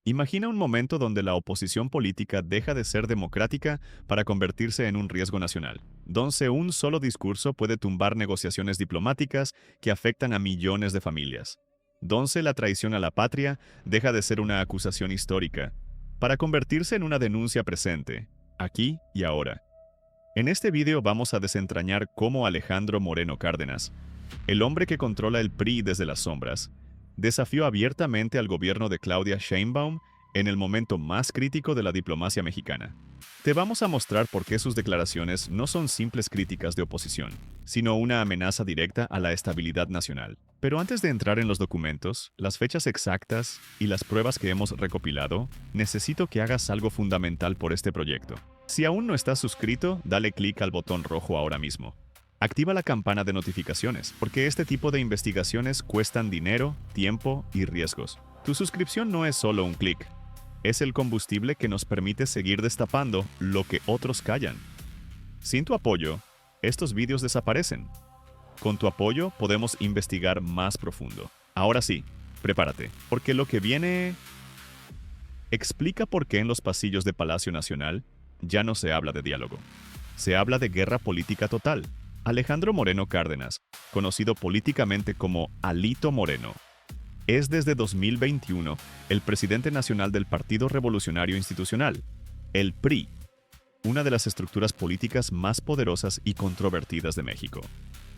Imagina un momento donde la oposición política deja de ser democrática para convertirse en un riesgo nacional, donde un solo discurso puede tumbar negociaciones diplomáticas que afectan a millones de familias, donde la traición a la patria deja de ser una acusación histórica para convertirse en una denuncia presente, aquí y ahora. En este video vamos a desentrañar cómo Alejandro Moreno Cárdenas, el hombre que controla el PRI desde las sombras, desafió abiertamente al gobierno de Claudia Sheinbaum en el momento más crítico de la diplomacia mexicana. Te vamos a mostrar por qué sus declaraciones no son simples críticas de oposición, sino una amenaza directa a la estabilidad nacional. Pero antes de entrar en los documentos, las fechas exactas y las pruebas que hemos recopilado, necesito que hagas algo fundamental por este proyecto. Si aún no estás suscrito, dale clic al botón rojo ahora mismo. Activa la campana de notificaciones, porque este tipo de investigaciones cuestan dinero, tiempo y riesgos. Tu suscripción no es solo un clic, es el combustible que nos permite seguir destapando lo que otros callan. Sin tu apoyo, estos vídeos desaparecen. Con tu apoyo podemos investigar más profundo. Ahora sí, prepárate, porque lo que viene explica por qué en los pasillos de Palacio Nacional ya no se habla de diálogo. Se habla de guerra política total. Alejandro Moreno Cárdenas, conocido políticamente como Alito Moreno, es desde 2021 el presidente nacional del Partido Revolucionario Institucional, el PRI, una de las estructuras políticas más poderosas y controvertidas de México.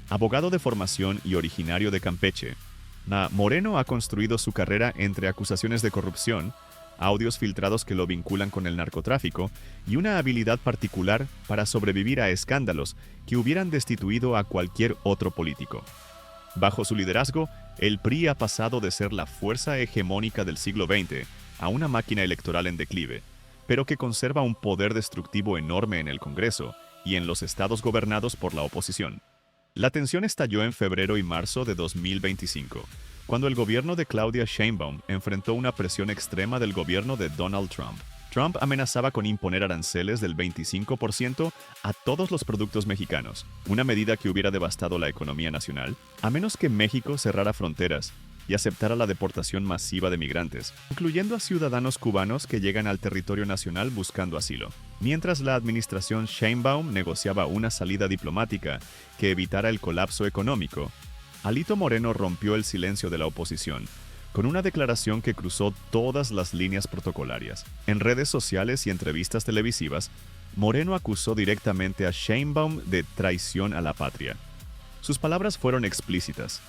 Abogado de formación y originario de Campeche, Moreno ha construido su carrera entre acusaciones de corrupción, audios filtrados que lo vinculan con el narcotráfico y una habilidad particular para sobrevivir a escándalos que hubieran destituido a cualquier otro político. Bajo su liderazgo, el PRI ha pasado de ser la fuerza hegemónica del siglo XX a una máquina electoral en declive, pero que conserva un poder destructivo enorme en el Congreso y en los estados gobernados por la oposición. La tensión estalló en febrero y marzo de 2025, cuando el gobierno de Claudia Sheinbaum enfrentó una presión extrema del gobierno de Donald Trump. Trump amenazaba con imponer aranceles del 25% a todos los productos mexicanos, una medida que hubiera devastado la economía nacional, a menos que México cerrara fronteras y aceptara la deportación masiva de migrantes, incluyendo a ciudadanos cubanos que llegan al territorio nacional buscando asilo. Mientras la administración Sheinbaum negociaba una salida diplomática que evitara el colapso económico, Alito Moreno rompió el silencio de la oposición con una declaración que cruzó todas las líneas protocolarias. En redes sociales y entrevistas televisivas, Moreno acusó directamente a Sheinbaum de traición a la patria. Sus palabras fueron explícitas.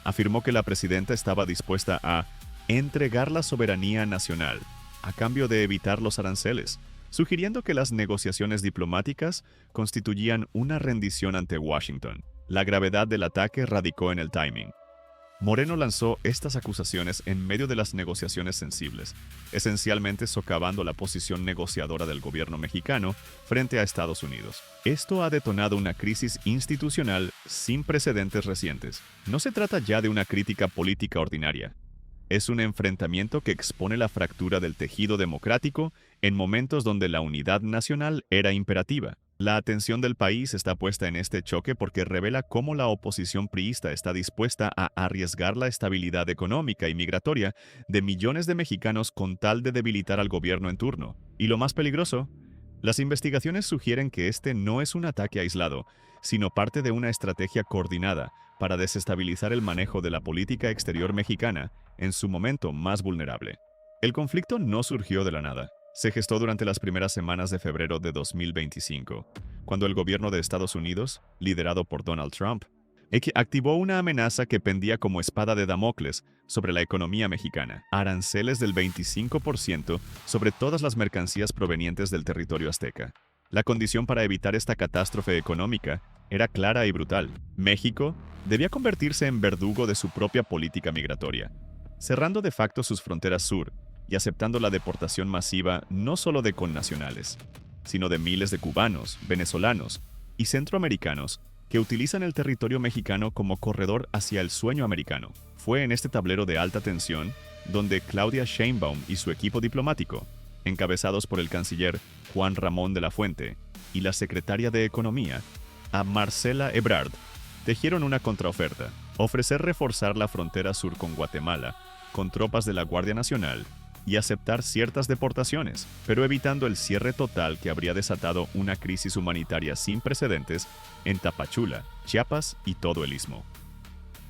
Afirmó que la presidenta estaba dispuesta a entregar la soberanía nacional a cambio de evitar los aranceles, sugiriendo que las negociaciones diplomáticas constituían una rendición ante Washington. La gravedad del ataque radicó en el timing. Moreno lanzó estas acusaciones en medio de las negociaciones sensibles, esencialmente socavando la posición negociadora del gobierno mexicano frente a Estados Unidos. Esto ha detonado una crisis institucional sin precedentes recientes. No se trata ya de una crítica política ordinaria. Es un enfrentamiento que expone la fractura del tejido democrático en momentos donde la unidad nacional era imperativa. La atención del país está puesta en este choque porque revela cómo la oposición priista está dispuesta a arriesgar la estabilidad económica y migratoria de millones de mexicanos con tal de debilitar al gobierno en turno. Y lo más peligroso, las investigaciones sugieren que este no es un ataque aislado, sino parte de una estrategia coordinada para desestabilizar el manejo de la política exterior mexicana en su momento más vulnerable. El conflicto no surgió de la nada. Se gestó durante las primeras semanas de febrero de 2025, cuando el gobierno de Estados Unidos, liderado por Donald Trump, activó una amenaza que pendía como espada de Damocles sobre la economía mexicana: aranceles del 25% sobre todas las mercancías provenientes del territorio azteca. La condición para evitar esta catástrofe económica era clara y brutal. México debía convertirse en verdugo de su propia política migratoria, cerrando de facto sus fronteras sur y aceptando la deportación masiva no solo de connacionales, sino de miles de cubanos, venezolanos y centroamericanos que utilizan el territorio mexicano como corredor hacia el sueño americano. Fue en este tablero de alta tensión donde Claudia Sheinbaum y su equipo diplomático, encabezados por el canciller Juan Ramón de la Fuente y la secretaria de Economía, Marcela Ebrard, tejieron una contraoferta: ofrecer reforzar la frontera sur con Guatemala, con tropas de la Guardia Nacional y aceptar ciertas deportaciones, pero evitando el cierre total que habría desatado una crisis humanitaria sin precedentes en Tapachula, Chiapas y todo el Istmo.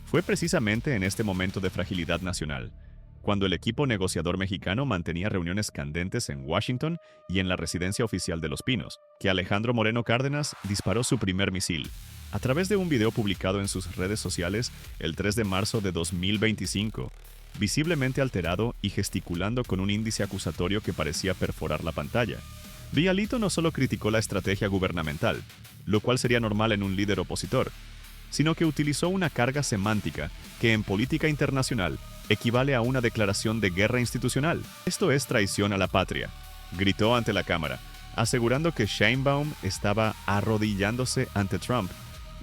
Fue precisamente en este momento de fragilidad nacional, cuando el equipo negociador mexicano mantenía reuniones candentes en Washington y en la residencia oficial de Los Pinos, que Alejandro Moreno Cárdenas disparó su primer misil, a través de un video publicado en sus redes sociales el 3 de marzo de 2025, visiblemente alterado y gesticulando con un índice acusatorio que parecía perforar la pantalla. Villalito no solo criticó la estrategia gubernamental, lo cual sería normal en un líder opositor, sino que utilizó una carga semántica que en política internacional equivale a una declaración de guerra institucional. Esto es traición a la patria, gritó ante la cámara, asegurando que Sheinbaum estaba arrodillándose ante Trump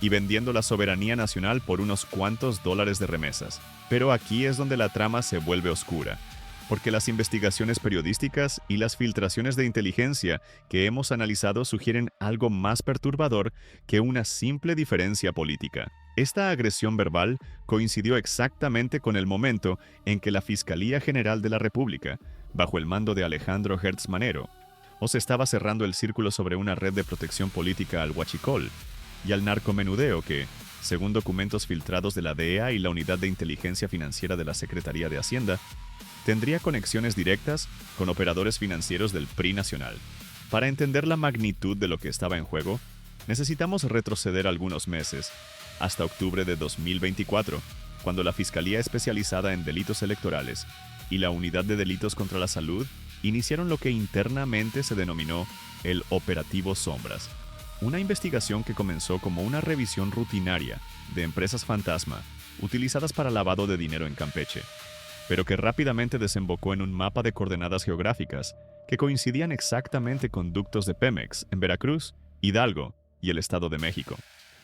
y vendiendo la soberanía nacional por unos cuantos dólares de remesas. Pero aquí es donde la trama se vuelve oscura, porque las investigaciones periodísticas y las filtraciones de inteligencia que hemos analizado sugieren algo más perturbador que una simple diferencia política. Esta agresión verbal coincidió exactamente con el momento en que la Fiscalía General de la República, bajo el mando de Alejandro Gertz Manero, se estaba cerrando el círculo sobre una red de protección política al huachicol y al narcomenudeo que, según documentos filtrados de la DEA y la Unidad de Inteligencia Financiera de la Secretaría de Hacienda, tendría conexiones directas con operadores financieros del PRI nacional. Para entender la magnitud de lo que estaba en juego, necesitamos retroceder algunos meses, hasta octubre de 2024, cuando la Fiscalía Especializada en Delitos Electorales y la Unidad de Delitos contra la Salud iniciaron lo que internamente se denominó el Operativo Sombras, una investigación que comenzó como una revisión rutinaria de empresas fantasma utilizadas para lavado de dinero en Campeche, pero que rápidamente desembocó en un mapa de coordenadas geográficas que coincidían exactamente con ductos de Pemex en Veracruz, Hidalgo y el Estado de México.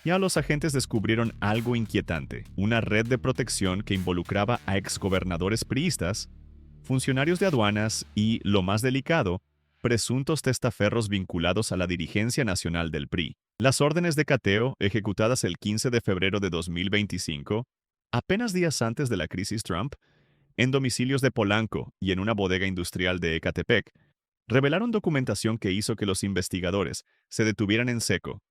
Ya los agentes descubrieron algo inquietante, una red de protección que involucraba a exgobernadores priistas, funcionarios de aduanas y, lo más delicado, presuntos testaferros vinculados a la dirigencia nacional del PRI. Las órdenes de cateo, ejecutadas el 15 de febrero de 2025, apenas días antes de la crisis Trump, en domicilios de Polanco y en una bodega industrial de Ecatepec, revelaron documentación que hizo que los investigadores se detuvieran en seco.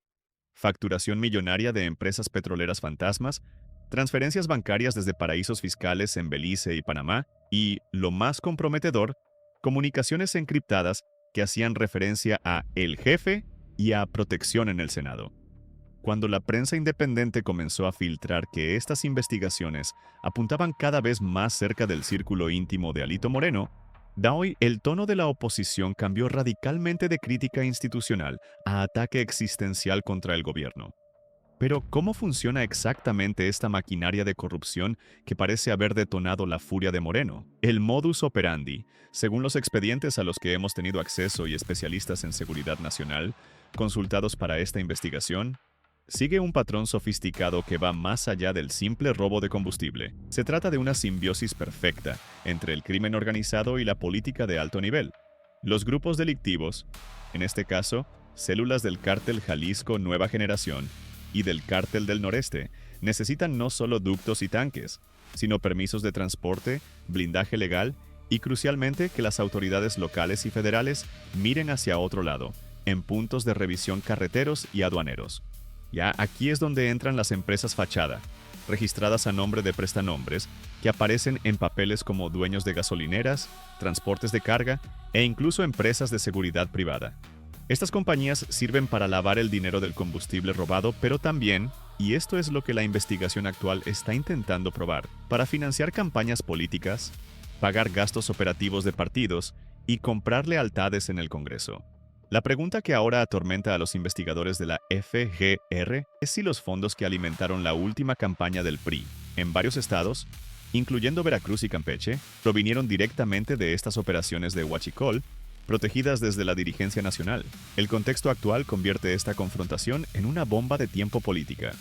Facturación millonaria de empresas petroleras fantasmas, transferencias bancarias desde paraísos fiscales en Belice y Panamá, y, lo más comprometedor, comunicaciones encriptadas que hacían referencia a el jefe y a protección en el Senado. Cuando la prensa independiente comenzó a filtrar que estas investigaciones apuntaban cada vez más cerca del círculo íntimo de Alito Moreno, hoy el tono de la oposición cambió radicalmente de crítica institucional a ataque existencial contra el gobierno. Pero, ¿cómo funciona exactamente esta maquinaria de corrupción que parece haber detonado la furia de Moreno? El modus operandi, según los expedientes a los que hemos tenido acceso y especialistas en seguridad nacional, consultados para esta investigación, sigue un patrón sofisticado que va más allá del simple robo de combustible. Se trata de una simbiosis perfecta entre el crimen organizado y la política de alto nivel. Los grupos delictivos, en este caso, células del cártel Jalisco Nueva Generación y del cártel del Noreste, necesitan no solo ductos y tanques, sino permisos de transporte, blindaje legal y, crucialmente, que las autoridades locales y federales miren hacia otro lado, en puntos de revisión carreteros y aduaneros. Ya aquí es donde entran las empresas fachada, registradas a nombre de prestanombres, que aparecen en papeles como dueños de gasolineras, transportes de carga e incluso empresas de seguridad privada. Estas compañías sirven para lavar el dinero del combustible robado, pero también, y esto es lo que la investigación actual está intentando probar, para financiar campañas políticas, pagar gastos operativos de partidos y comprar lealtades en el Congreso. La pregunta que ahora atormenta a los investigadores de la FGR es si los fondos que alimentaron la última campaña del PRI en varios estados, incluyendo Veracruz y Campeche, provinieron directamente de estas operaciones de huachicol, protegidas desde la dirigencia nacional. El contexto actual convierte esta confrontación en una bomba de tiempo política.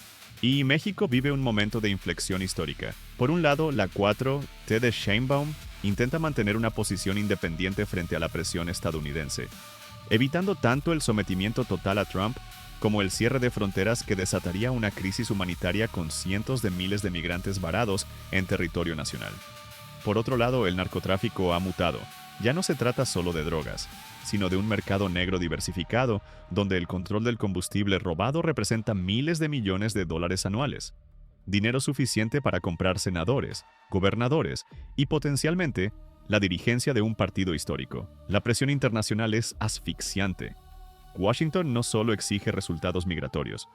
Y México vive un momento de inflexión histórica. Por un lado, la 4T de Sheinbaum intenta mantener una posición independiente frente a la presión estadounidense, evitando tanto el sometimiento total a Trump como el cierre de fronteras que desataría una crisis humanitaria con cientos de miles de migrantes varados en territorio nacional. Por otro lado, el narcotráfico ha mutado, Ya no se trata solo de drogas, sino de un mercado negro diversificado, donde el control del combustible robado representa miles de millones de dólares anuales. Dinero suficiente para comprar senadores, gobernadores y potencialmente la dirigencia de un partido histórico. La presión internacional es asfixiante. Washington no solo exige resultados migratorios,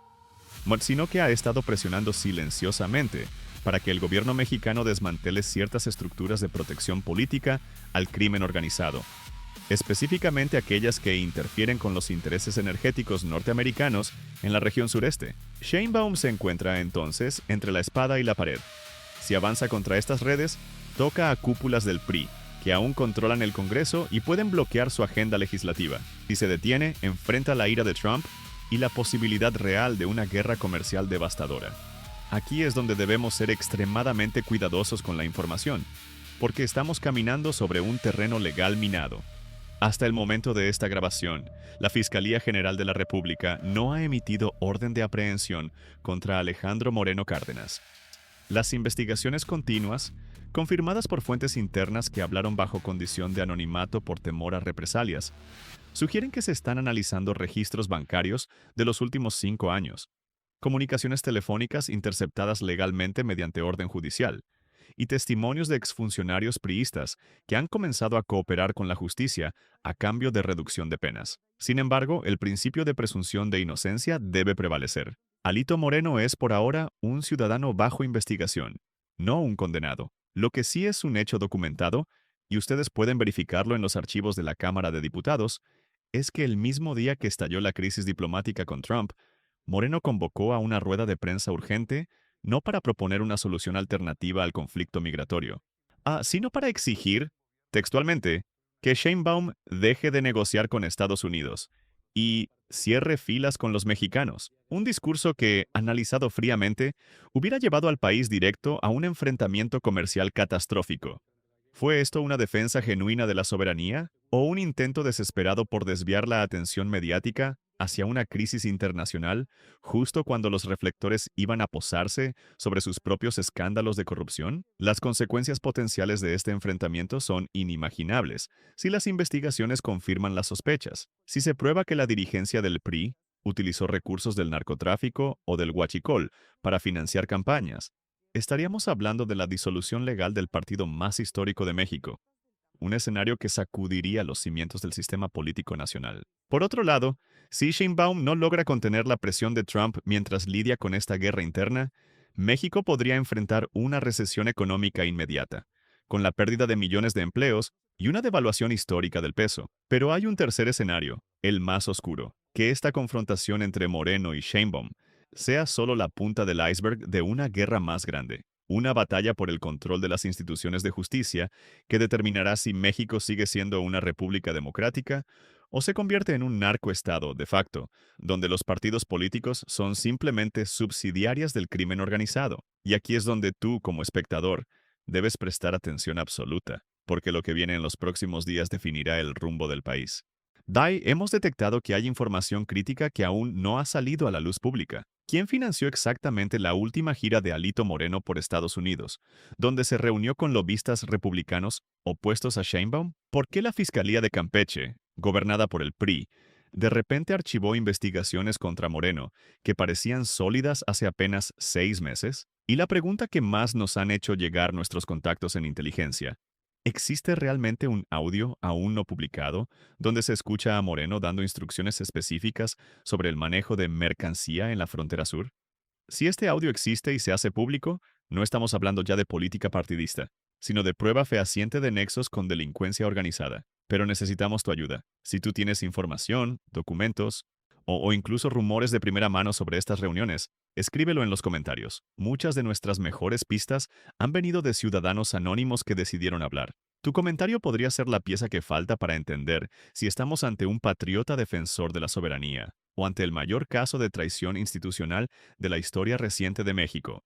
sino que ha estado presionando silenciosamente para que el gobierno mexicano desmantele ciertas estructuras de protección política al crimen organizado, específicamente aquellas que interfieren con los intereses energéticos norteamericanos en la región sureste. Sheinbaum se encuentra entonces entre la espada y la pared. Si avanza contra estas redes, toca a cúpulas del PRI, que aún controlan el Congreso y pueden bloquear su agenda legislativa. Si se detiene, enfrenta la ira de Trump y la posibilidad real de una guerra comercial devastadora. Aquí es donde debemos ser extremadamente cuidadosos con la información, porque estamos caminando sobre un terreno legal minado. Hasta el momento de esta grabación, la Fiscalía General de la República no ha emitido orden de aprehensión contra Alejandro Moreno Cárdenas. Las investigaciones continuas, confirmadas por fuentes internas que hablaron bajo condición de anonimato por temor a represalias, sugieren que se están analizando registros bancarios de los últimos 5 años, comunicaciones telefónicas interceptadas legalmente mediante orden judicial, y testimonios de exfuncionarios priistas que han comenzado a cooperar con la justicia a cambio de reducción de penas. Sin embargo, el principio de presunción de inocencia debe prevalecer. Alito Moreno es por ahora un ciudadano bajo investigación, no un condenado. Lo que sí es un hecho documentado, y ustedes pueden verificarlo en los archivos de la Cámara de Diputados, es que el mismo día que estalló la crisis diplomática con Trump, Moreno convocó a una rueda de prensa urgente no para proponer una solución alternativa al conflicto migratorio, sino para exigir, textualmente, que Sheinbaum deje de negociar con Estados Unidos y cierre filas con los mexicanos. Un discurso que, analizado fríamente, hubiera llevado al país directo a un enfrentamiento comercial catastrófico. ¿Fue esto una defensa genuina de la soberanía o un intento desesperado por desviar la atención mediática hacia una crisis internacional justo cuando los reflectores iban a posarse sobre sus propios escándalos de corrupción? Las consecuencias potenciales de este enfrentamiento son inimaginables si las investigaciones confirman las sospechas. Si se prueba que la dirigencia del PRI utilizó recursos del narcotráfico o del huachicol para financiar campañas, estaríamos hablando de la disolución legal del partido más histórico de México, un escenario que sacudiría los cimientos del sistema político nacional. Por otro lado, si Sheinbaum no logra contener la presión de Trump mientras lidia con esta guerra interna, México podría enfrentar una recesión económica inmediata, con la pérdida de millones de empleos y una devaluación histórica del peso. Pero hay un tercer escenario, el más oscuro, que esta confrontación entre Moreno y Sheinbaum sea solo la punta del iceberg de una guerra más grande, una batalla por el control de las instituciones de justicia que determinará si México sigue siendo una república democrática o se convierte en un narcoestado de facto, donde los partidos políticos son simplemente subsidiarias del crimen organizado. Y aquí es donde tú, como espectador, debes prestar atención absoluta, porque lo que viene en los próximos días definirá el rumbo del país. Hemos detectado que hay información crítica que aún no ha salido a la luz pública. ¿Quién financió exactamente la última gira de Alito Moreno por Estados Unidos, donde se reunió con lobistas republicanos opuestos a Sheinbaum? ¿Por qué la Fiscalía de Campeche, gobernada por el PRI, de repente archivó investigaciones contra Moreno que parecían sólidas hace apenas 6 meses? Y la pregunta que más nos han hecho llegar nuestros contactos en inteligencia: ¿existe realmente un audio aún no publicado donde se escucha a Moreno dando instrucciones específicas sobre el manejo de mercancía en la frontera sur? Si este audio existe y se hace público, no estamos hablando ya de política partidista, sino de prueba fehaciente de nexos con delincuencia organizada. Pero necesitamos tu ayuda. Si tú tienes información, documentos o incluso rumores de primera mano sobre estas reuniones, escríbelo en los comentarios. Muchas de nuestras mejores pistas han venido de ciudadanos anónimos que decidieron hablar. Tu comentario podría ser la pieza que falta para entender si estamos ante un patriota defensor de la soberanía o ante el mayor caso de traición institucional de la historia reciente de México.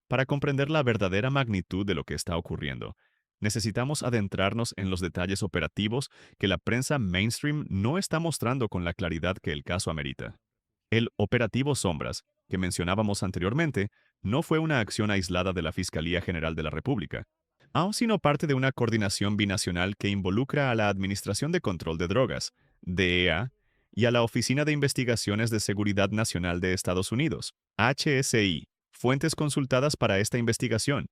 Para comprender la verdadera magnitud de lo que está ocurriendo, necesitamos adentrarnos en los detalles operativos que la prensa mainstream no está mostrando con la claridad que el caso amerita. El Operativo Sombras, que mencionábamos anteriormente, no fue una acción aislada de la Fiscalía General de la República. aun sino parte de una coordinación binacional que involucra a la Administración de Control de Drogas, DEA, y a la Oficina de Investigaciones de Seguridad Nacional de Estados Unidos, HSI. Fuentes consultadas para esta investigación,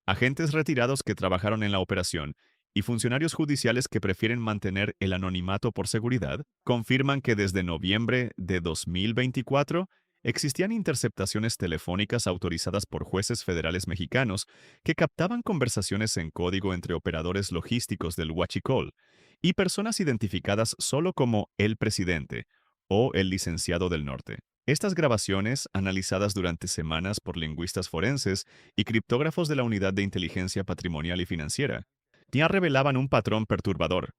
agentes retirados que trabajaron en la operación y funcionarios judiciales que prefieren mantener el anonimato por seguridad, confirman que desde noviembre de 2024 existían interceptaciones telefónicas autorizadas por jueces federales mexicanos que captaban conversaciones en código entre operadores logísticos del huachicol y personas identificadas solo como el presidente o el licenciado del norte. Estas grabaciones, analizadas durante semanas por lingüistas forenses y criptógrafos de la Unidad de Inteligencia Patrimonial y Financiera, ya revelaban un patrón perturbador.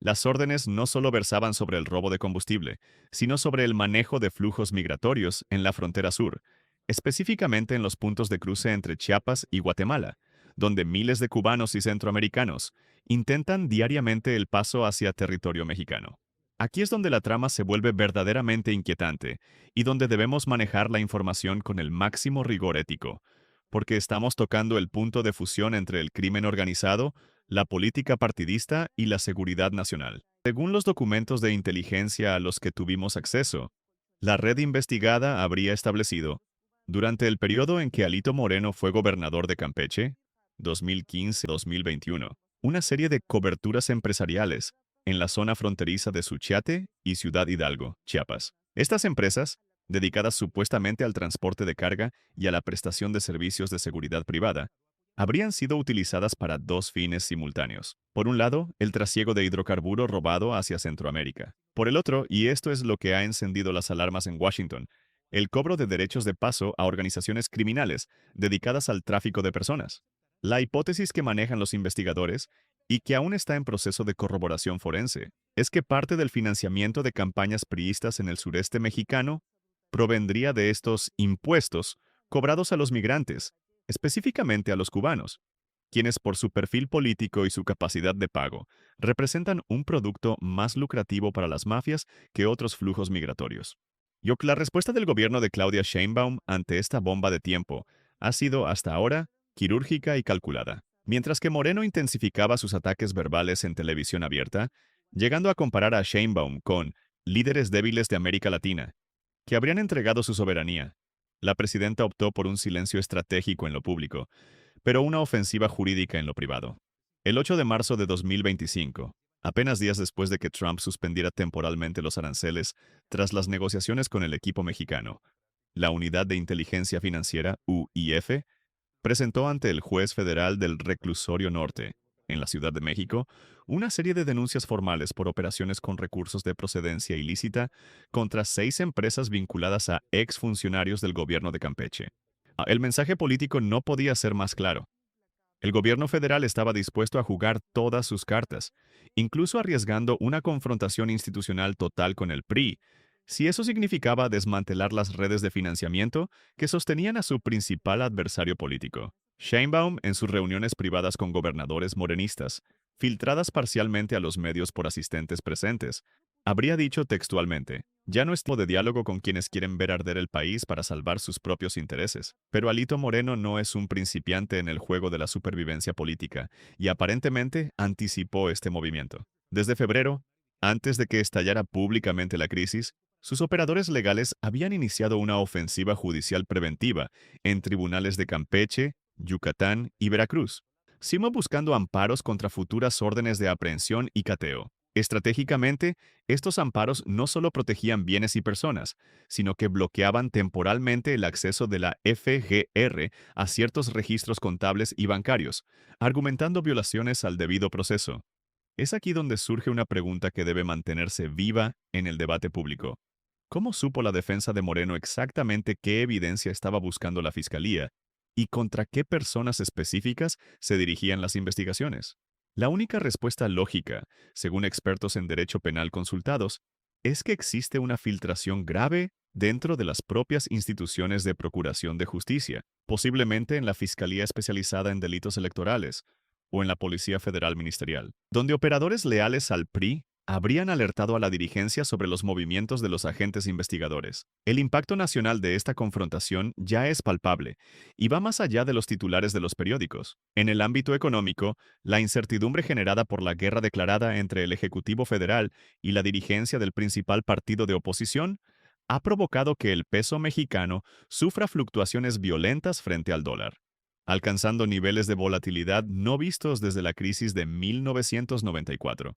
Las órdenes no solo versaban sobre el robo de combustible, sino sobre el manejo de flujos migratorios en la frontera sur, específicamente en los puntos de cruce entre Chiapas y Guatemala, donde miles de cubanos y centroamericanos intentan diariamente el paso hacia territorio mexicano. Aquí es donde la trama se vuelve verdaderamente inquietante y donde debemos manejar la información con el máximo rigor ético, porque estamos tocando el punto de fusión entre el crimen organizado, la política partidista y la seguridad nacional. Según los documentos de inteligencia a los que tuvimos acceso, la red investigada habría establecido, durante el periodo en que Alito Moreno fue gobernador de Campeche, 2015-2021, una serie de coberturas empresariales en la zona fronteriza de Suchiate y Ciudad Hidalgo, Chiapas. Estas empresas, dedicadas supuestamente al transporte de carga y a la prestación de servicios de seguridad privada, habrían sido utilizadas para dos fines simultáneos. Por un lado, el trasiego de hidrocarburo robado hacia Centroamérica. Por el otro, y esto es lo que ha encendido las alarmas en Washington, el cobro de derechos de paso a organizaciones criminales dedicadas al tráfico de personas. La hipótesis que manejan los investigadores, y que aún está en proceso de corroboración forense, es que parte del financiamiento de campañas priistas en el sureste mexicano provendría de estos impuestos cobrados a los migrantes, específicamente a los cubanos, quienes por su perfil político y su capacidad de pago representan un producto más lucrativo para las mafias que otros flujos migratorios. La respuesta del gobierno de Claudia Sheinbaum ante esta bomba de tiempo ha sido hasta ahora quirúrgica y calculada. Mientras que Moreno intensificaba sus ataques verbales en televisión abierta, llegando a comparar a Sheinbaum con líderes débiles de América Latina, que habrían entregado su soberanía, la presidenta optó por un silencio estratégico en lo público, pero una ofensiva jurídica en lo privado. El 8 de marzo de 2025, apenas días después de que Trump suspendiera temporalmente los aranceles tras las negociaciones con el equipo mexicano, la Unidad de Inteligencia Financiera, UIF, presentó ante el juez federal del Reclusorio Norte, en la Ciudad de México, una serie de denuncias formales por operaciones con recursos de procedencia ilícita contra 6 empresas vinculadas a exfuncionarios del gobierno de Campeche. El mensaje político no podía ser más claro. El gobierno federal estaba dispuesto a jugar todas sus cartas, incluso arriesgando una confrontación institucional total con el PRI, si eso significaba desmantelar las redes de financiamiento que sostenían a su principal adversario político. Sheinbaum, en sus reuniones privadas con gobernadores morenistas, filtradas parcialmente a los medios por asistentes presentes, habría dicho textualmente: ya no es tiempo de diálogo con quienes quieren ver arder el país para salvar sus propios intereses. Pero Alito Moreno no es un principiante en el juego de la supervivencia política, y aparentemente anticipó este movimiento. Desde febrero, antes de que estallara públicamente la crisis, sus operadores legales habían iniciado una ofensiva judicial preventiva en tribunales de Campeche, Yucatán y Veracruz, siempre buscando amparos contra futuras órdenes de aprehensión y cateo. Estratégicamente, estos amparos no solo protegían bienes y personas, sino que bloqueaban temporalmente el acceso de la FGR a ciertos registros contables y bancarios, argumentando violaciones al debido proceso. Es aquí donde surge una pregunta que debe mantenerse viva en el debate público. ¿Cómo supo la defensa de Moreno exactamente qué evidencia estaba buscando la Fiscalía y contra qué personas específicas se dirigían las investigaciones? La única respuesta lógica, según expertos en derecho penal consultados, es que existe una filtración grave dentro de las propias instituciones de procuración de justicia, posiblemente en la Fiscalía Especializada en Delitos Electorales o en la Policía Federal Ministerial, donde operadores leales al PRI habrían alertado a la dirigencia sobre los movimientos de los agentes investigadores. El impacto nacional de esta confrontación ya es palpable y va más allá de los titulares de los periódicos. En el ámbito económico, la incertidumbre generada por la guerra declarada entre el Ejecutivo Federal y la dirigencia del principal partido de oposición ha provocado que el peso mexicano sufra fluctuaciones violentas frente al dólar, alcanzando niveles de volatilidad no vistos desde la crisis de 1994.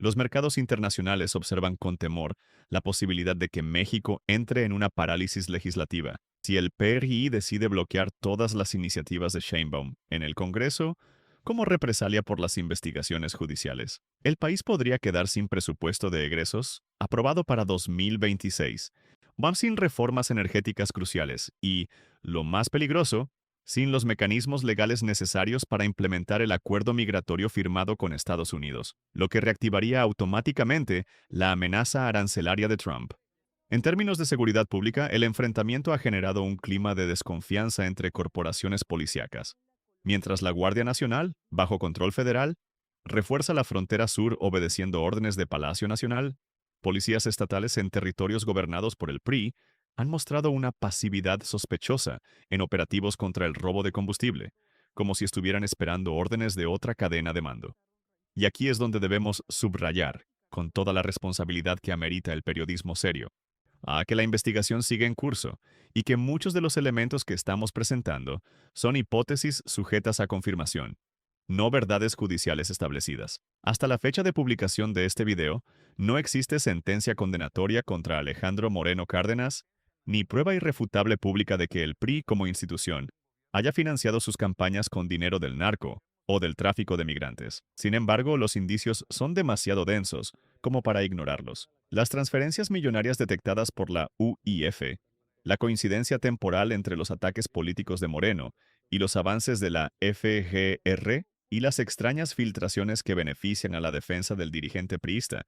Los mercados internacionales observan con temor la posibilidad de que México entre en una parálisis legislativa si el PRI decide bloquear todas las iniciativas de Sheinbaum en el Congreso como represalia por las investigaciones judiciales. El país podría quedar sin presupuesto de egresos aprobado para 2026, van sin reformas energéticas cruciales y, lo más peligroso, sin los mecanismos legales necesarios para implementar el acuerdo migratorio firmado con Estados Unidos, lo que reactivaría automáticamente la amenaza arancelaria de Trump. En términos de seguridad pública, el enfrentamiento ha generado un clima de desconfianza entre corporaciones policíacas, mientras la Guardia Nacional, bajo control federal, refuerza la frontera sur obedeciendo órdenes de Palacio Nacional. Policías estatales en territorios gobernados por el PRI han mostrado una pasividad sospechosa en operativos contra el robo de combustible, como si estuvieran esperando órdenes de otra cadena de mando. Y aquí es donde debemos subrayar, con toda la responsabilidad que amerita el periodismo serio, a que la investigación sigue en curso y que muchos de los elementos que estamos presentando son hipótesis sujetas a confirmación, no verdades judiciales establecidas. Hasta la fecha de publicación de este video, no existe sentencia condenatoria contra Alejandro Moreno Cárdenas, ni prueba irrefutable pública de que el PRI como institución haya financiado sus campañas con dinero del narco o del tráfico de migrantes. Sin embargo, los indicios son demasiado densos como para ignorarlos. Las transferencias millonarias detectadas por la UIF, la coincidencia temporal entre los ataques políticos de Moreno y los avances de la FGR y las extrañas filtraciones que benefician a la defensa del dirigente priista,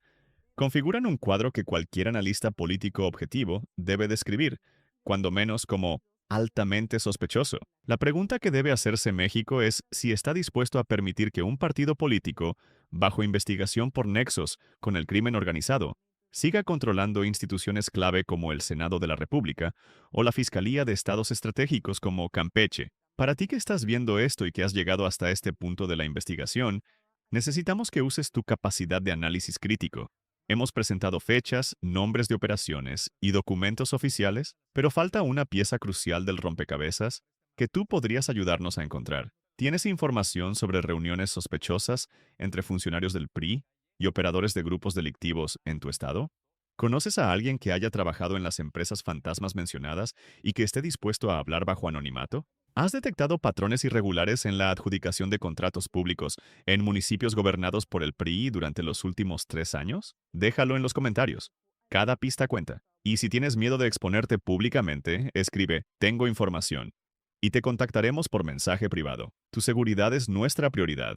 configuran un cuadro que cualquier analista político objetivo debe describir, cuando menos como altamente sospechoso. La pregunta que debe hacerse México es si está dispuesto a permitir que un partido político, bajo investigación por nexos con el crimen organizado, siga controlando instituciones clave como el Senado de la República o la Fiscalía de Estados Estratégicos como Campeche. Para ti que estás viendo esto y que has llegado hasta este punto de la investigación, necesitamos que uses tu capacidad de análisis crítico. Hemos presentado fechas, nombres de operaciones y documentos oficiales, pero falta una pieza crucial del rompecabezas que tú podrías ayudarnos a encontrar. ¿Tienes información sobre reuniones sospechosas entre funcionarios del PRI y operadores de grupos delictivos en tu estado? ¿Conoces a alguien que haya trabajado en las empresas fantasmas mencionadas y que esté dispuesto a hablar bajo anonimato? ¿Has detectado patrones irregulares en la adjudicación de contratos públicos en municipios gobernados por el PRI durante los últimos 3 años? Déjalo en los comentarios. Cada pista cuenta. Y si tienes miedo de exponerte públicamente, escribe "Tengo información" y te contactaremos por mensaje privado. Tu seguridad es nuestra prioridad,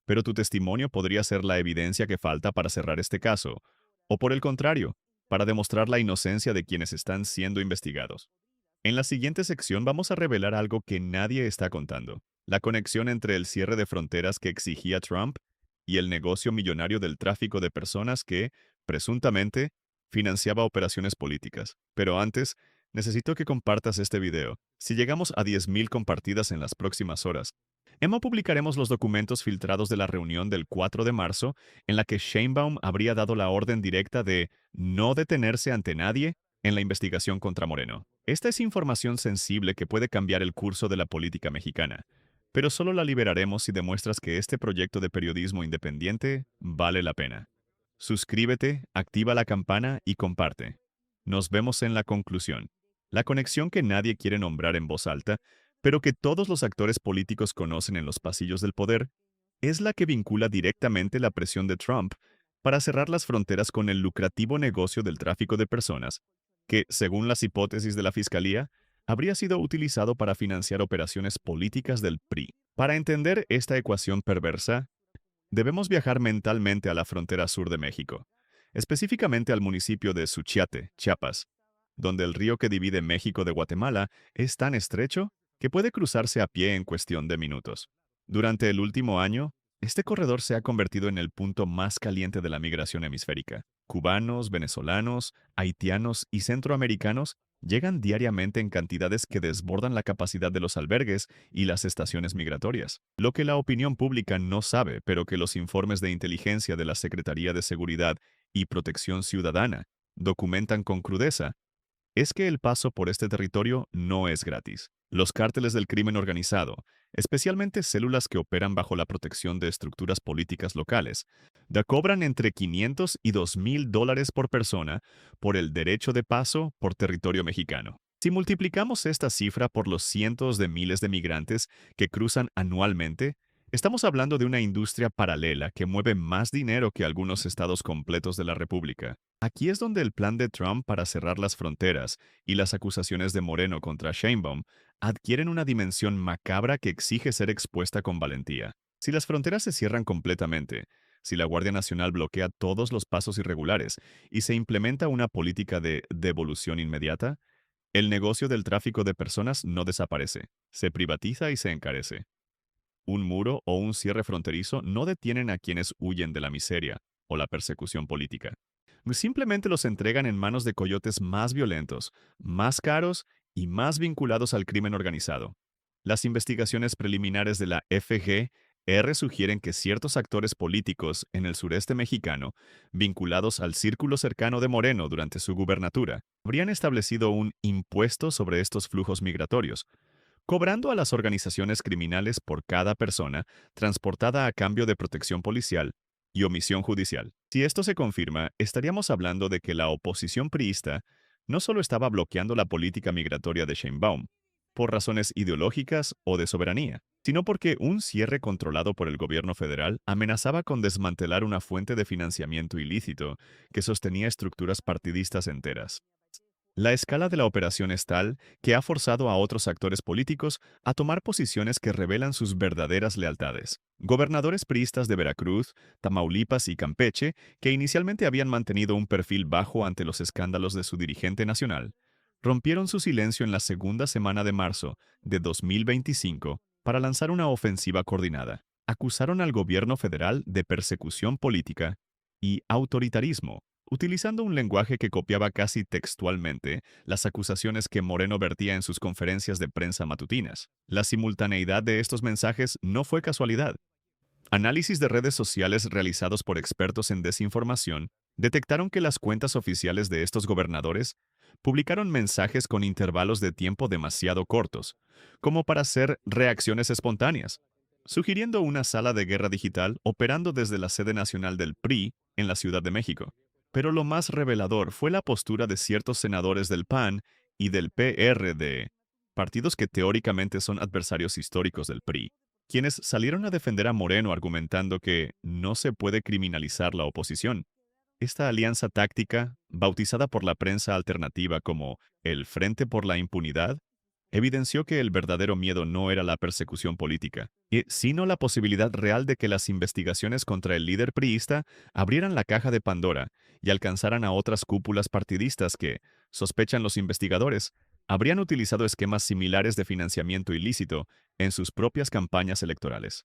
pero tu testimonio podría ser la evidencia que falta para cerrar este caso, o por el contrario, para demostrar la inocencia de quienes están siendo investigados. En la siguiente sección vamos a revelar algo que nadie está contando: la conexión entre el cierre de fronteras que exigía Trump y el negocio millonario del tráfico de personas que, presuntamente, financiaba operaciones políticas. Pero antes, necesito que compartas este video. Si llegamos a 10,000 compartidas en las próximas horas, publicaremos los documentos filtrados de la reunión del 4 de marzo en la que Sheinbaum habría dado la orden directa de no detenerse ante nadie en la investigación contra Moreno. Esta es información sensible que puede cambiar el curso de la política mexicana, pero solo la liberaremos si demuestras que este proyecto de periodismo independiente vale la pena. Suscríbete, activa la campana y comparte. Nos vemos en la conclusión. La conexión que nadie quiere nombrar en voz alta, pero que todos los actores políticos conocen en los pasillos del poder, es la que vincula directamente la presión de Trump para cerrar las fronteras con el lucrativo negocio del tráfico de personas, que, según las hipótesis de la Fiscalía, habría sido utilizado para financiar operaciones políticas del PRI. Para entender esta ecuación perversa, debemos viajar mentalmente a la frontera sur de México, específicamente al municipio de Suchiate, Chiapas, donde el río que divide México de Guatemala es tan estrecho que puede cruzarse a pie en cuestión de minutos. Durante el último año, Este corredor se ha convertido en el punto más caliente de la migración hemisférica. Cubanos, venezolanos, haitianos y centroamericanos llegan diariamente en cantidades que desbordan la capacidad de los albergues y las estaciones migratorias. Lo que la opinión pública no sabe, pero que los informes de inteligencia de la Secretaría de Seguridad y Protección Ciudadana documentan con crudeza, es que el paso por este territorio no es gratis. Los cárteles del crimen organizado, especialmente células que operan bajo la protección de estructuras políticas locales, cobran entre 500 y $2,000 por persona por el derecho de paso por territorio mexicano. Si multiplicamos esta cifra por los cientos de miles de migrantes que cruzan anualmente, estamos hablando de una industria paralela que mueve más dinero que algunos estados completos de la República. Aquí es donde el plan de Trump para cerrar las fronteras y las acusaciones de Moreno contra Sheinbaum adquieren una dimensión macabra que exige ser expuesta con valentía. Si las fronteras se cierran completamente, si la Guardia Nacional bloquea todos los pasos irregulares y se implementa una política de devolución inmediata, el negocio del tráfico de personas no desaparece, se privatiza y se encarece. Un muro o un cierre fronterizo no detienen a quienes huyen de la miseria o la persecución política. Simplemente los entregan en manos de coyotes más violentos, más caros y más vinculados al crimen organizado. Las investigaciones preliminares de la FGR sugieren que ciertos actores políticos en el sureste mexicano, vinculados al círculo cercano de Moreno durante su gubernatura, habrían establecido un impuesto sobre estos flujos migratorios, cobrando a las organizaciones criminales por cada persona transportada a cambio de protección policial y omisión judicial. Si esto se confirma, estaríamos hablando de que la oposición priista no solo estaba bloqueando la política migratoria de Sheinbaum, por razones ideológicas o de soberanía, sino porque un cierre controlado por el gobierno federal amenazaba con desmantelar una fuente de financiamiento ilícito que sostenía estructuras partidistas enteras. La escala de la operación es tal que ha forzado a otros actores políticos a tomar posiciones que revelan sus verdaderas lealtades. Gobernadores priistas de Veracruz, Tamaulipas y Campeche, que inicialmente habían mantenido un perfil bajo ante los escándalos de su dirigente nacional, rompieron su silencio en la segunda semana de marzo de 2025 para lanzar una ofensiva coordinada. Acusaron al gobierno federal de persecución política y autoritarismo, utilizando un lenguaje que copiaba casi textualmente las acusaciones que Moreno vertía en sus conferencias de prensa matutinas. La simultaneidad de estos mensajes no fue casualidad. Análisis de redes sociales realizados por expertos en desinformación detectaron que las cuentas oficiales de estos gobernadores publicaron mensajes con intervalos de tiempo demasiado cortos, como para ser reacciones espontáneas, sugiriendo una sala de guerra digital operando desde la sede nacional del PRI en la Ciudad de México. Pero lo más revelador fue la postura de ciertos senadores del PAN y del PRD, partidos que teóricamente son adversarios históricos del PRI, quienes salieron a defender a Moreno argumentando que no se puede criminalizar la oposición. Esta alianza táctica, bautizada por la prensa alternativa como el Frente por la Impunidad, evidenció que el verdadero miedo no era la persecución política, sino la posibilidad real de que las investigaciones contra el líder priista abrieran la caja de Pandora y alcanzaran a otras cúpulas partidistas que, sospechan los investigadores, habrían utilizado esquemas similares de financiamiento ilícito en sus propias campañas electorales.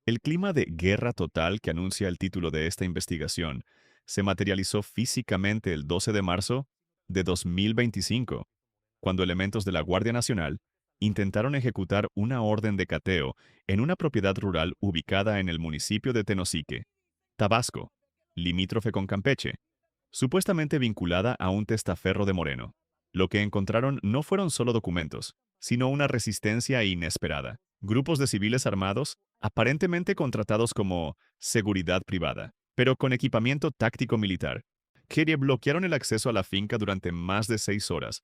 El clima de guerra total que anuncia el título de esta investigación se materializó físicamente el 12 de marzo de 2025, cuando elementos de la Guardia Nacional intentaron ejecutar una orden de cateo en una propiedad rural ubicada en el municipio de Tenosique, Tabasco, limítrofe con Campeche, supuestamente vinculada a un testaferro de Moreno. Lo que encontraron no fueron solo documentos, sino una resistencia inesperada. Grupos de civiles armados, aparentemente contratados como seguridad privada, pero con equipamiento táctico militar, que bloquearon el acceso a la finca durante más de 6 horas,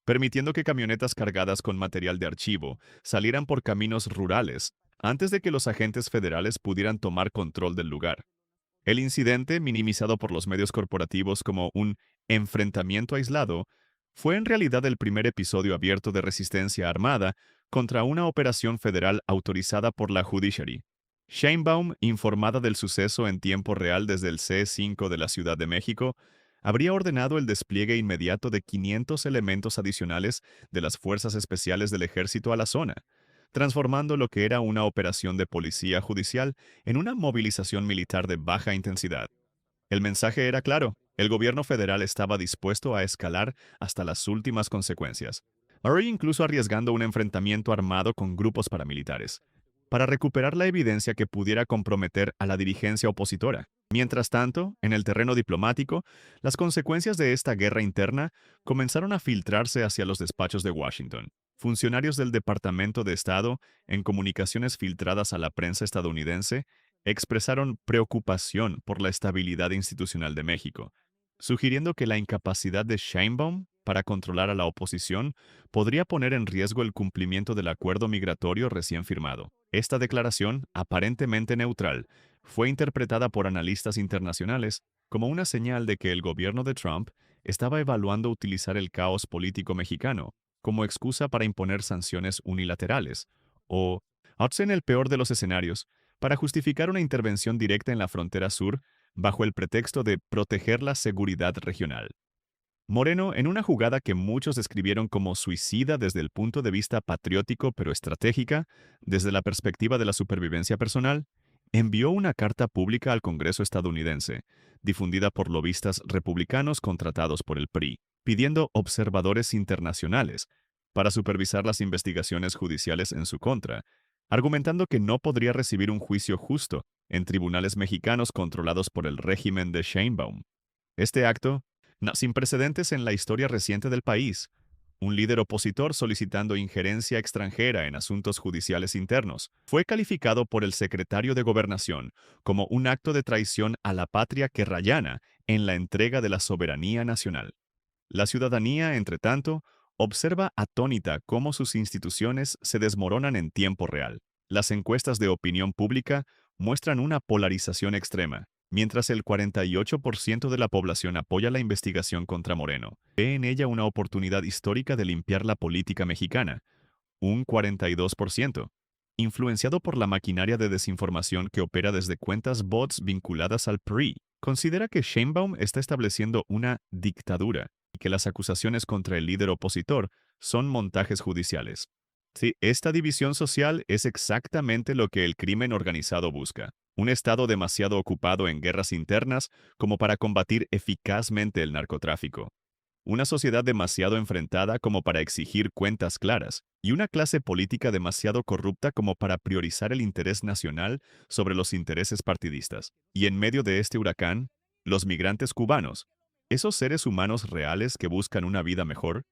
permitiendo que camionetas cargadas con material de archivo salieran por caminos rurales antes de que los agentes federales pudieran tomar control del lugar. El incidente, minimizado por los medios corporativos como un enfrentamiento aislado, fue en realidad el primer episodio abierto de resistencia armada contra una operación federal autorizada por la Judiciary. Sheinbaum, informada del suceso en tiempo real desde el C5 de la Ciudad de México, habría ordenado el despliegue inmediato de 500 elementos adicionales de las Fuerzas Especiales del Ejército a la zona, transformando lo que era una operación de policía judicial en una movilización militar de baja intensidad. El mensaje era claro: el gobierno federal estaba dispuesto a escalar hasta las últimas consecuencias, Murray incluso arriesgando un enfrentamiento armado con grupos paramilitares, para recuperar la evidencia que pudiera comprometer a la dirigencia opositora. Mientras tanto, en el terreno diplomático, las consecuencias de esta guerra interna comenzaron a filtrarse hacia los despachos de Washington. Funcionarios del Departamento de Estado, en comunicaciones filtradas a la prensa estadounidense, expresaron preocupación por la estabilidad institucional de México, sugiriendo que la incapacidad de Sheinbaum para controlar a la oposición podría poner en riesgo el cumplimiento del acuerdo migratorio recién firmado. Esta declaración, aparentemente neutral, fue interpretada por analistas internacionales como una señal de que el gobierno de Trump estaba evaluando utilizar el caos político mexicano como excusa para imponer sanciones unilaterales, o, en el peor de los escenarios, para justificar una intervención directa en la frontera sur bajo el pretexto de proteger la seguridad regional. Moreno, en una jugada que muchos describieron como suicida desde el punto de vista patriótico pero estratégica, desde la perspectiva de la supervivencia personal, envió una carta pública al Congreso estadounidense, difundida por lobistas republicanos contratados por el PRI, pidiendo observadores internacionales para supervisar las investigaciones judiciales en su contra, argumentando que no podría recibir un juicio justo en tribunales mexicanos controlados por el régimen de Sheinbaum. Este acto, sin precedentes en la historia reciente del país, un líder opositor solicitando injerencia extranjera en asuntos judiciales internos, fue calificado por el secretario de Gobernación como un acto de traición a la patria que rayana en la entrega de la soberanía nacional. La ciudadanía, entre tanto, observa atónita cómo sus instituciones se desmoronan en tiempo real. Las encuestas de opinión pública muestran una polarización extrema. Mientras el 48% de la población apoya la investigación contra Moreno, ve en ella una oportunidad histórica de limpiar la política mexicana. Un 42%, influenciado por la maquinaria de desinformación que opera desde cuentas bots vinculadas al PRI, considera que Sheinbaum está estableciendo una dictadura y que las acusaciones contra el líder opositor son montajes judiciales. Sí, esta división social es exactamente lo que el crimen organizado busca. Un Estado demasiado ocupado en guerras internas como para combatir eficazmente el narcotráfico. Una sociedad demasiado enfrentada como para exigir cuentas claras, y una clase política demasiado corrupta como para priorizar el interés nacional sobre los intereses partidistas. Y en medio de este huracán, los migrantes cubanos, esos seres humanos reales que buscan una vida mejor,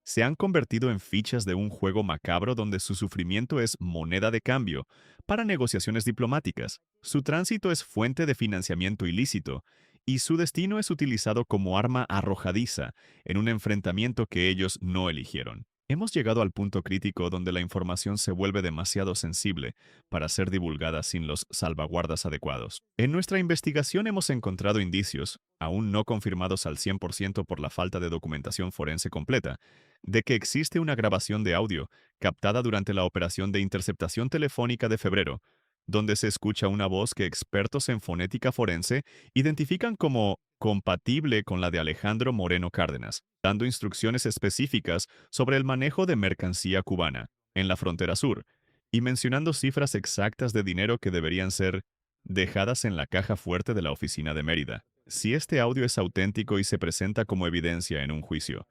se han convertido en fichas de un juego macabro donde su sufrimiento es moneda de cambio para negociaciones diplomáticas, su tránsito es fuente de financiamiento ilícito y su destino es utilizado como arma arrojadiza en un enfrentamiento que ellos no eligieron. Hemos llegado al punto crítico donde la información se vuelve demasiado sensible para ser divulgada sin los salvaguardas adecuados. En nuestra investigación hemos encontrado indicios, aún no confirmados al 100% por la falta de documentación forense completa, de que existe una grabación de audio captada durante la operación de interceptación telefónica de febrero, donde se escucha una voz que expertos en fonética forense identifican como compatible con la de Alejandro Moreno Cárdenas, dando instrucciones específicas sobre el manejo de mercancía cubana en la frontera sur y mencionando cifras exactas de dinero que deberían ser dejadas en la caja fuerte de la oficina de Mérida. Si este audio es auténtico y se presenta como evidencia en un juicio,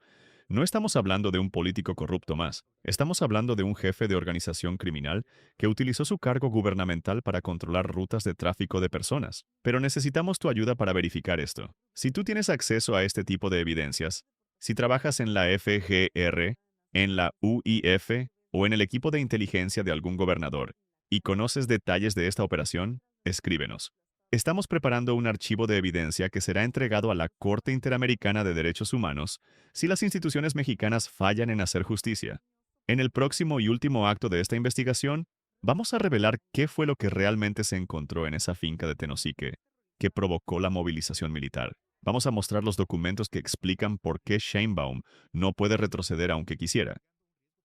no estamos hablando de un político corrupto más, estamos hablando de un jefe de organización criminal que utilizó su cargo gubernamental para controlar rutas de tráfico de personas. Pero necesitamos tu ayuda para verificar esto. Si tú tienes acceso a este tipo de evidencias, si trabajas en la FGR, en la UIF o en el equipo de inteligencia de algún gobernador y conoces detalles de esta operación, escríbenos. Estamos preparando un archivo de evidencia que será entregado a la Corte Interamericana de Derechos Humanos si las instituciones mexicanas fallan en hacer justicia. En el próximo y último acto de esta investigación, vamos a revelar qué fue lo que realmente se encontró en esa finca de Tenosique, que provocó la movilización militar. Vamos a mostrar los documentos que explican por qué Sheinbaum no puede retroceder aunque quisiera.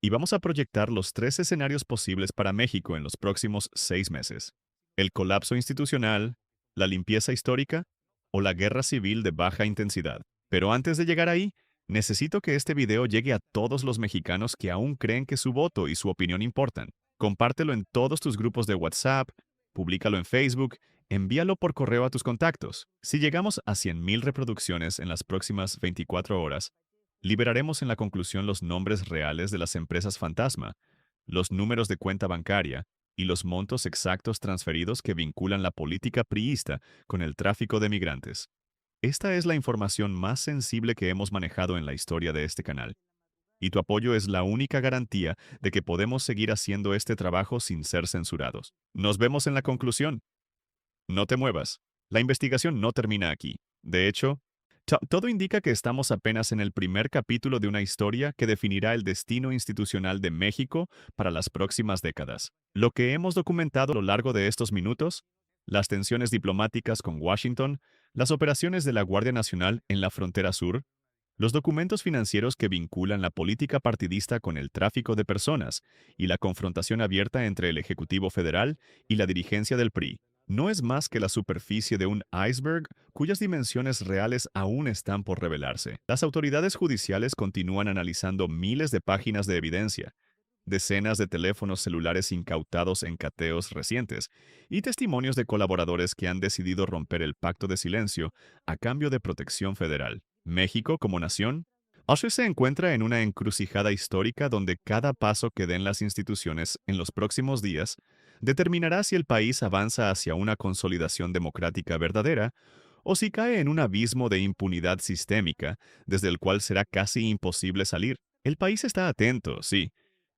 Y vamos a proyectar los 3 escenarios posibles para México en los próximos 6 meses. El colapso institucional, la limpieza histórica o la guerra civil de baja intensidad. Pero antes de llegar ahí, necesito que este video llegue a todos los mexicanos que aún creen que su voto y su opinión importan. Compártelo en todos tus grupos de WhatsApp, públicalo en Facebook, envíalo por correo a tus contactos. Si llegamos a 100.000 reproducciones en las próximas 24 horas, liberaremos en la conclusión los nombres reales de las empresas fantasma, los números de cuenta bancaria y los montos exactos transferidos que vinculan la política priista con el tráfico de migrantes. Esta es la información más sensible que hemos manejado en la historia de este canal, y tu apoyo es la única garantía de que podemos seguir haciendo este trabajo sin ser censurados. Nos vemos en la conclusión. No te muevas. La investigación no termina aquí. De hecho, todo indica que estamos apenas en el primer capítulo de una historia que definirá el destino institucional de México para las próximas décadas. Lo que hemos documentado a lo largo de estos minutos, las tensiones diplomáticas con Washington, las operaciones de la Guardia Nacional en la frontera sur, los documentos financieros que vinculan la política partidista con el tráfico de personas y la confrontación abierta entre el Ejecutivo Federal y la dirigencia del PRI, no es más que la superficie de un iceberg cuyas dimensiones reales aún están por revelarse. Las autoridades judiciales continúan analizando miles de páginas de evidencia, decenas de teléfonos celulares incautados en cateos recientes y testimonios de colaboradores que han decidido romper el pacto de silencio a cambio de protección federal. México, como nación, hoy se encuentra en una encrucijada histórica donde cada paso que den las instituciones en los próximos días determinará si el país avanza hacia una consolidación democrática verdadera o si cae en un abismo de impunidad sistémica desde el cual será casi imposible salir. El país está atento, sí,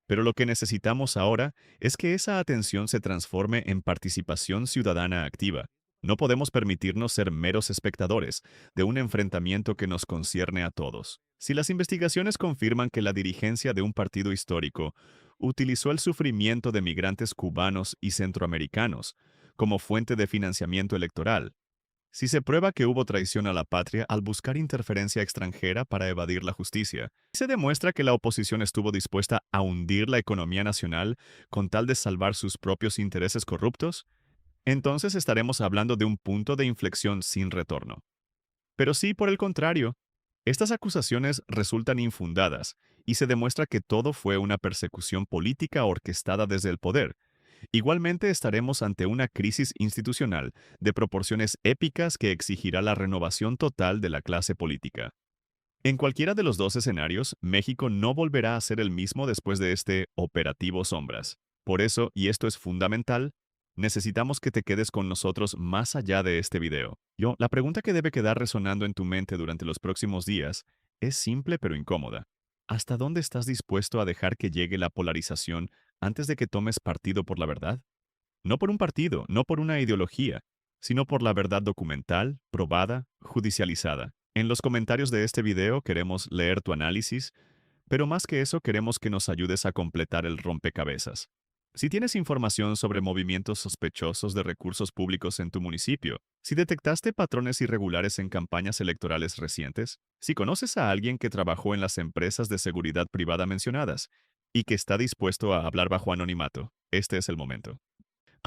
pero lo que necesitamos ahora es que esa atención se transforme en participación ciudadana activa. No podemos permitirnos ser meros espectadores de un enfrentamiento que nos concierne a todos. Si las investigaciones confirman que la dirigencia de un partido histórico utilizó el sufrimiento de migrantes cubanos y centroamericanos como fuente de financiamiento electoral, si se prueba que hubo traición a la patria al buscar interferencia extranjera para evadir la justicia, si se demuestra que la oposición estuvo dispuesta a hundir la economía nacional con tal de salvar sus propios intereses corruptos, entonces estaremos hablando de un punto de inflexión sin retorno. Pero si, por el contrario, estas acusaciones resultan infundadas y se demuestra que todo fue una persecución política orquestada desde el poder, igualmente estaremos ante una crisis institucional de proporciones épicas que exigirá la renovación total de la clase política. En cualquiera de los dos escenarios, México no volverá a ser el mismo después de este operativo Sombras. Por eso, y esto es fundamental, necesitamos que te quedes con nosotros más allá de este video. La pregunta que debe quedar resonando en tu mente durante los próximos días es simple pero incómoda. ¿Hasta dónde estás dispuesto a dejar que llegue la polarización antes de que tomes partido por la verdad? No por un partido, no por una ideología, sino por la verdad documental, probada, judicializada. En los comentarios de este video queremos leer tu análisis, pero más que eso queremos que nos ayudes a completar el rompecabezas. Si tienes información sobre movimientos sospechosos de recursos públicos en tu municipio, si detectaste patrones irregulares en campañas electorales recientes, si conoces a alguien que trabajó en las empresas de seguridad privada mencionadas y que está dispuesto a hablar bajo anonimato, este es el momento.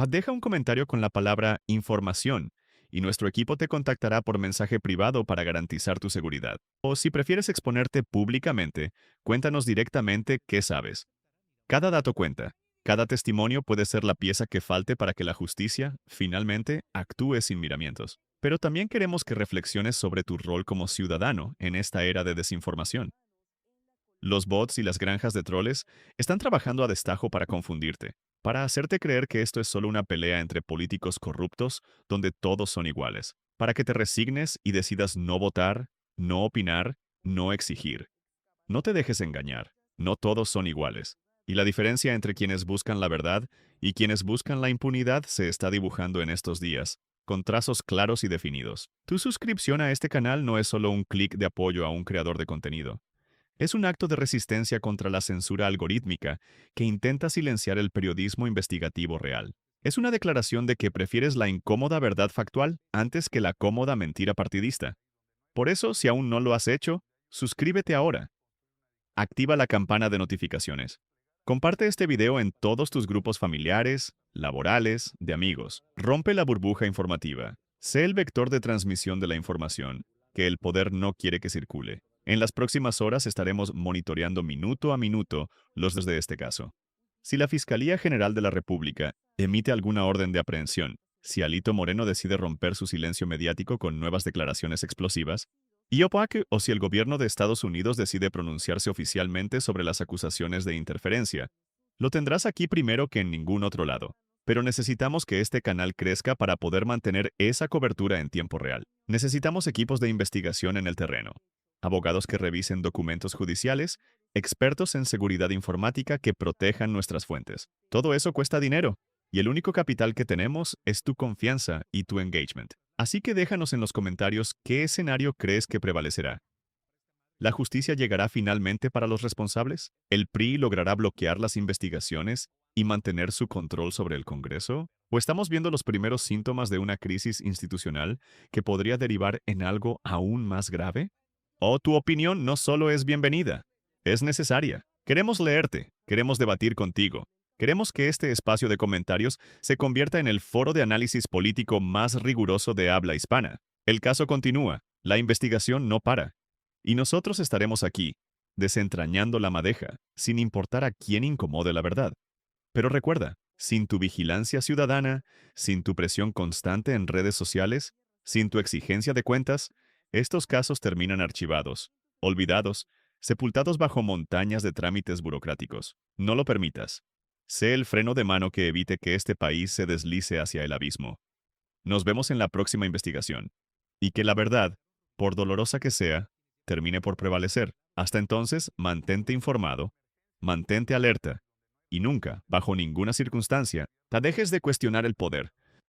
Deja un comentario con la palabra información y nuestro equipo te contactará por mensaje privado para garantizar tu seguridad. O si prefieres exponerte públicamente, cuéntanos directamente qué sabes. Cada dato cuenta. Cada testimonio puede ser la pieza que falte para que la justicia, finalmente, actúe sin miramientos. Pero también queremos que reflexiones sobre tu rol como ciudadano en esta era de desinformación. Los bots y las granjas de troles están trabajando a destajo para confundirte, para hacerte creer que esto es solo una pelea entre políticos corruptos donde todos son iguales, para que te resignes y decidas no votar, no opinar, no exigir. No te dejes engañar, no todos son iguales. Y la diferencia entre quienes buscan la verdad y quienes buscan la impunidad se está dibujando en estos días, con trazos claros y definidos. Tu suscripción a este canal no es solo un clic de apoyo a un creador de contenido. Es un acto de resistencia contra la censura algorítmica que intenta silenciar el periodismo investigativo real. Es una declaración de que prefieres la incómoda verdad factual antes que la cómoda mentira partidista. Por eso, si aún no lo has hecho, suscríbete ahora. Activa la campana de notificaciones. Comparte este video en todos tus grupos familiares, laborales, de amigos. Rompe la burbuja informativa. Sé el vector de transmisión de la información, que el poder no quiere que circule. En las próximas horas estaremos monitoreando minuto a minuto los de este caso. Si la Fiscalía General de la República emite alguna orden de aprehensión, si Alito Moreno decide romper su silencio mediático con nuevas declaraciones explosivas, y opaque o si el gobierno de Estados Unidos decide pronunciarse oficialmente sobre las acusaciones de interferencia, lo tendrás aquí primero que en ningún otro lado. Pero necesitamos que este canal crezca para poder mantener esa cobertura en tiempo real. Necesitamos equipos de investigación en el terreno, abogados que revisen documentos judiciales, expertos en seguridad informática que protejan nuestras fuentes. Todo eso cuesta dinero, y el único capital que tenemos es tu confianza y tu engagement. Así que déjanos en los comentarios qué escenario crees que prevalecerá. ¿La justicia llegará finalmente para los responsables? ¿El PRI logrará bloquear las investigaciones y mantener su control sobre el Congreso? ¿O estamos viendo los primeros síntomas de una crisis institucional que podría derivar en algo aún más grave? ¿O tu opinión no solo es bienvenida, es necesaria? Queremos leerte, queremos debatir contigo. Queremos que este espacio de comentarios se convierta en el foro de análisis político más riguroso de habla hispana. El caso continúa, la investigación no para. Y nosotros estaremos aquí, desentrañando la madeja, sin importar a quién incomode la verdad. Pero recuerda, sin tu vigilancia ciudadana, sin tu presión constante en redes sociales, sin tu exigencia de cuentas, estos casos terminan archivados, olvidados, sepultados bajo montañas de trámites burocráticos. No lo permitas. Sé el freno de mano que evite que este país se deslice hacia el abismo. Nos vemos en la próxima investigación. Y que la verdad, por dolorosa que sea, termine por prevalecer. Hasta entonces, mantente informado, mantente alerta y nunca, bajo ninguna circunstancia, te dejes de cuestionar el poder.